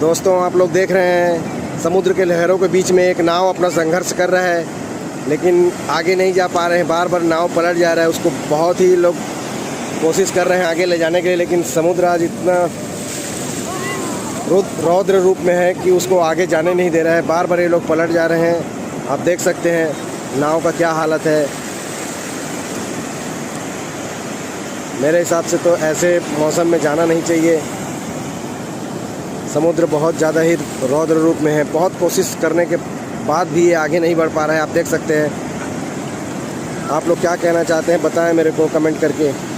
दोस्तों आप लोग देख रहे हैं समुद्र के लहरों के बीच में एक नाव अपना संघर्ष कर रहा है, लेकिन आगे नहीं जा पा रहे हैं। बार बार नाव पलट जा रहा है। उसको बहुत ही लोग कोशिश कर रहे हैं आगे ले जाने के लिए, लेकिन समुद्र आज इतना रौद्र रूप में है कि उसको आगे जाने नहीं दे रहा है। बार बार ये लोग पलट जा रहे हैं। आप देख सकते हैं नाव का क्या हालत है। मेरे हिसाब से तो ऐसे मौसम में जाना नहीं चाहिए। समुद्र बहुत ज़्यादा ही रौद्र रूप में है। बहुत कोशिश करने के बाद भी ये आगे नहीं बढ़ पा रहा है। आप देख सकते हैं। आप लोग क्या कहना चाहते हैं बताएं मेरे को कमेंट करके।